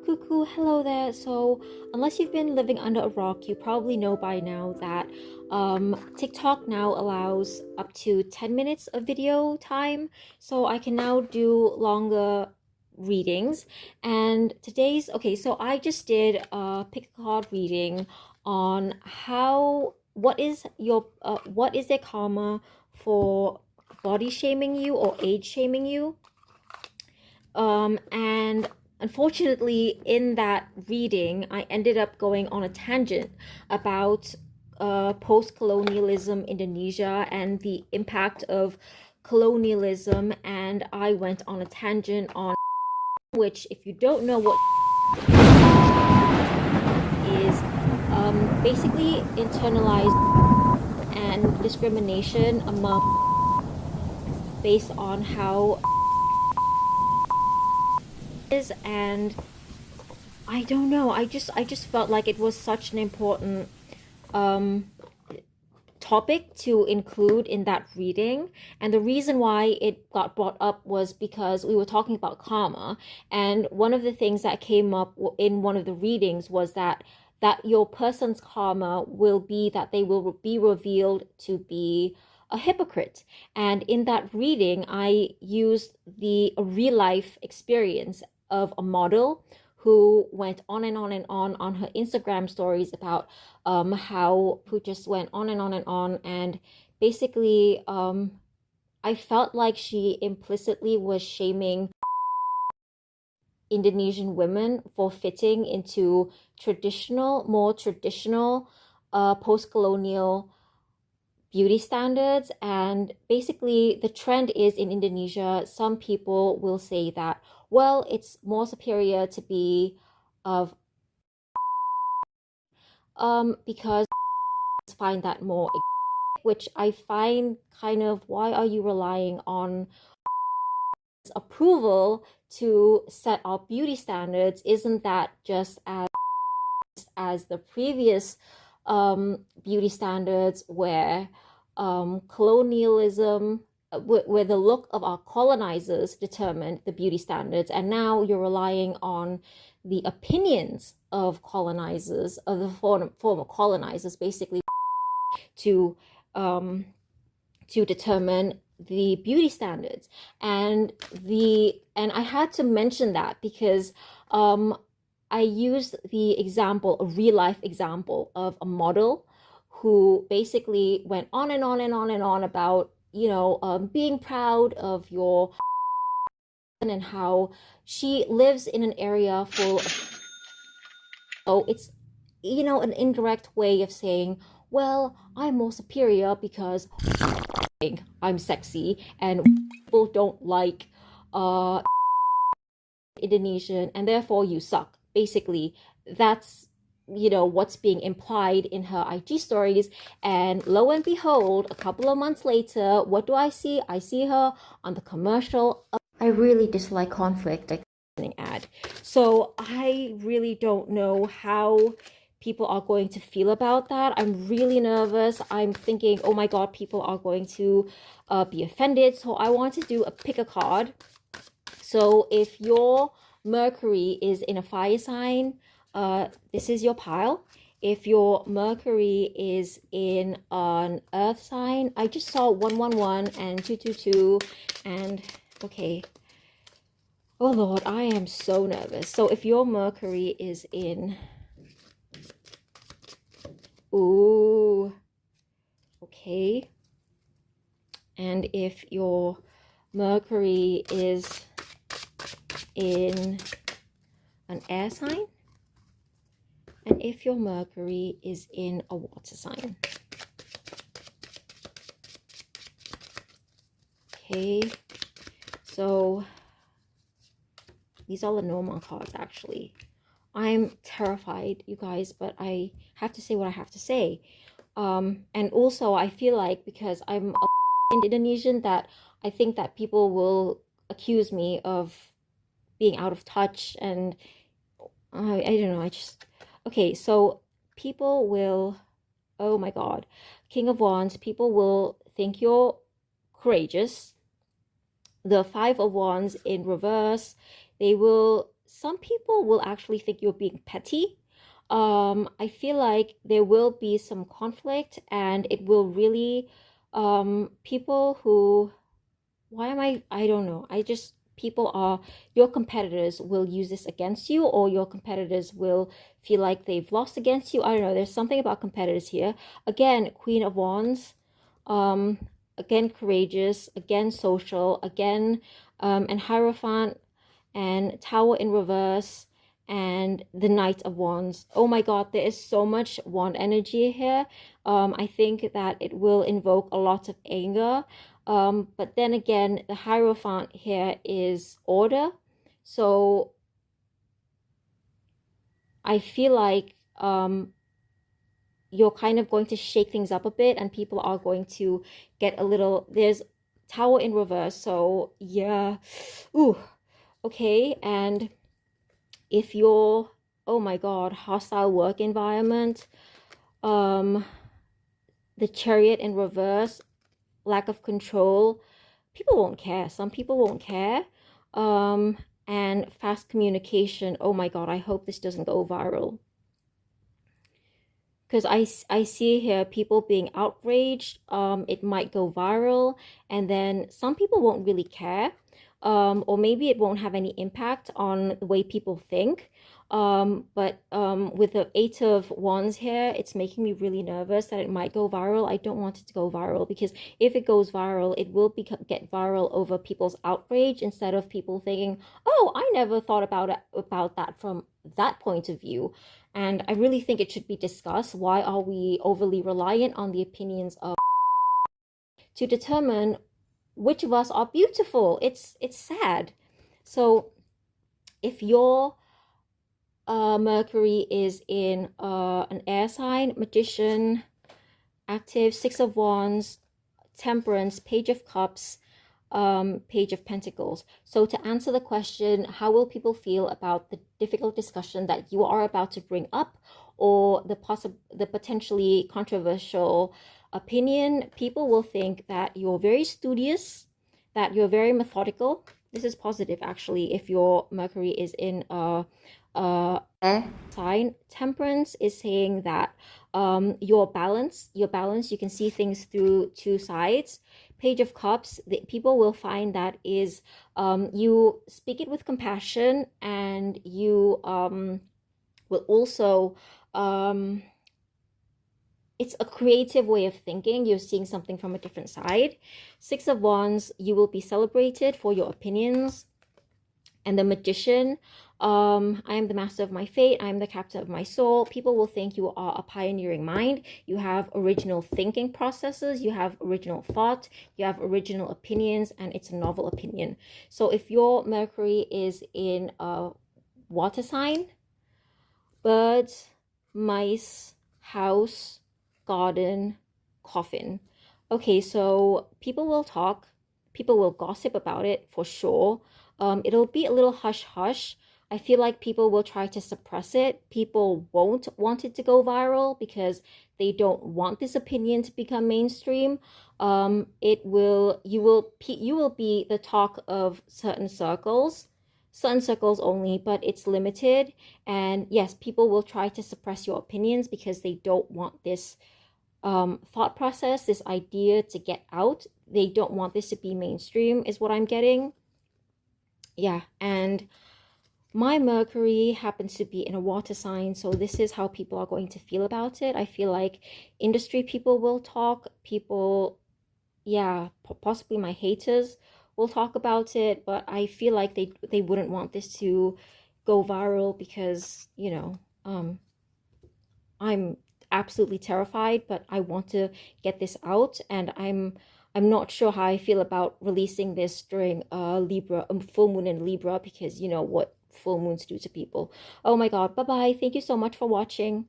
Cuckoo, hello there. So, unless you've been living under a rock, you probably know by now that TikTok now allows up to 10 minutes of video time. So, I can now do longer readings. And okay, so I just did a pick a card reading on what is their karma for body shaming you or age shaming you. And unfortunately, in that reading, I ended up going on a tangent about post-colonialism Indonesia and the impact of colonialism, and I went on a tangent on which, if you don't know what is, basically internalized and discrimination among based on how is. And I don't know, I just felt like it was such an important topic to include in that reading. And the reason why it got brought up was because we were talking about karma, and one of the things that came up in one of the readings was that your person's karma will be that they will be revealed to be a hypocrite. And in that reading, I used the real life experience of a model who went on and on and on her Instagram stories about how who just went on and on and on. And basically, I felt like she implicitly was shaming Indonesian women for fitting into more traditional, post-colonial beauty standards. And basically, the trend is in Indonesia, some people will say that, well, it's more superior to be of because I find that more, which I find kind of, why are you relying on approval to set our beauty standards? Isn't that just as the previous beauty standards where colonialism, where the look of our colonizers determined the beauty standards, and now you're relying on the opinions of colonizers, of the former colonizers, basically, to determine the beauty standards. And I had to mention that because I used the example, a real life example of a model who basically went on and on and on and on about, being proud of your and how she lives in an area full of, oh, it's, an indirect way of saying, well, I'm more superior because I'm sexy and people don't like Indonesian, and therefore you suck. Basically, that's what's being implied in her IG stories. And lo and behold, a couple of months later, what do I see? I see her on the commercial. I really dislike conflict, like ad. So I really don't know how people are going to feel about that. I'm really nervous. I'm thinking, oh my god, people are going to be offended. So I want to do a pick a card. So if your Mercury is in a fire sign, this is your pile. If your Mercury is in an earth sign, I just saw 111 and 222, and okay. Oh Lord, I am so nervous. So if your Mercury is in, ooh, okay. And if your Mercury is in an air sign, and if your Mercury is in a water sign. Okay, so these are the normal cards, actually. I'm terrified, you guys, but I have to say what I have to say. And also, I feel like because I'm in Indonesian, that I think that people will accuse me of being out of touch, and I don't know, okay, so people will, oh my god, King of Wands, people will think you're courageous. The Five of Wands in reverse, they will some people will actually think you're being petty. I feel like there will be some conflict, and it will really, people who, why am I don't know. I just, people are, your competitors will use this against you, or your competitors will feel like they've lost against you. I don't know. There's something about competitors here. Again, Queen of Wands, um, again, courageous, again, social, again, and Hierophant, and Tower in reverse, and the Knight of Wands. Oh my God, there is so much wand energy here. I think that it will invoke a lot of anger. But then again, the Hierophant here is order. So I feel like you're kind of going to shake things up a bit, and people are going to get a little, there's Tower in reverse. So yeah. Ooh, okay. And if you're, oh my God, hostile work environment, the Chariot in reverse, lack of control, people won't care. Some people won't care. And fast communication. Oh my God, I hope this doesn't go viral. Because I see here people being outraged. It might go viral, and then some people won't really care. Or maybe it won't have any impact on the way people think. But with the Eight of Wands here, it's making me really nervous that it might go viral. I don't want it to go viral, because if it goes viral, it will get viral over people's outrage, instead of people thinking, oh, I never thought about that from that point of view. And I really think it should be discussed. Why are we overly reliant on the opinions of to determine which of us are beautiful? It's sad. So if your Mercury is in an air sign, Magician, active, Six of Wands, Temperance, Page of Cups, Page of Pentacles. So to answer the question, how will people feel about the difficult discussion that you are about to bring up, or the potentially controversial opinion? People will think that you're very studious, that you're very methodical. This is positive, actually, if your Mercury is in a sign. Temperance is saying that your balance, you can see things through two sides. Page of Cups, people will find that is you speak it with compassion, and you will also it's a creative way of thinking. You're seeing something from a different side. Six of Wands, you will be celebrated for your opinions. And the Magician, I am the master of my fate. I am the captain of my soul. People will think you are a pioneering mind. You have original thinking processes. You have original thought. You have original opinions, and it's a novel opinion. So if your Mercury is in a water sign, birds, mice, house, garden, coffin. Okay, so people will talk. People will gossip about it for sure. It'll be a little hush-hush. I feel like people will try to suppress it. People won't want it to go viral because they don't want this opinion to become mainstream. You will be the talk of certain circles only, but it's limited. And yes, people will try to suppress your opinions because they don't want this thought process, this idea to get out. They don't want this to be mainstream, is what I'm getting. Yeah, and my Mercury happens to be in a water sign, so this is how people are going to feel about it. I feel like industry people will talk, people, yeah, possibly my haters will talk about it, but I feel like they wouldn't want this to go viral because, you know, I'm absolutely terrified, but I want to get this out, and I'm not sure how I feel about releasing this during Libra, full moon in Libra, because you know what full moons do to people. Oh my God, bye bye. Thank you so much for watching.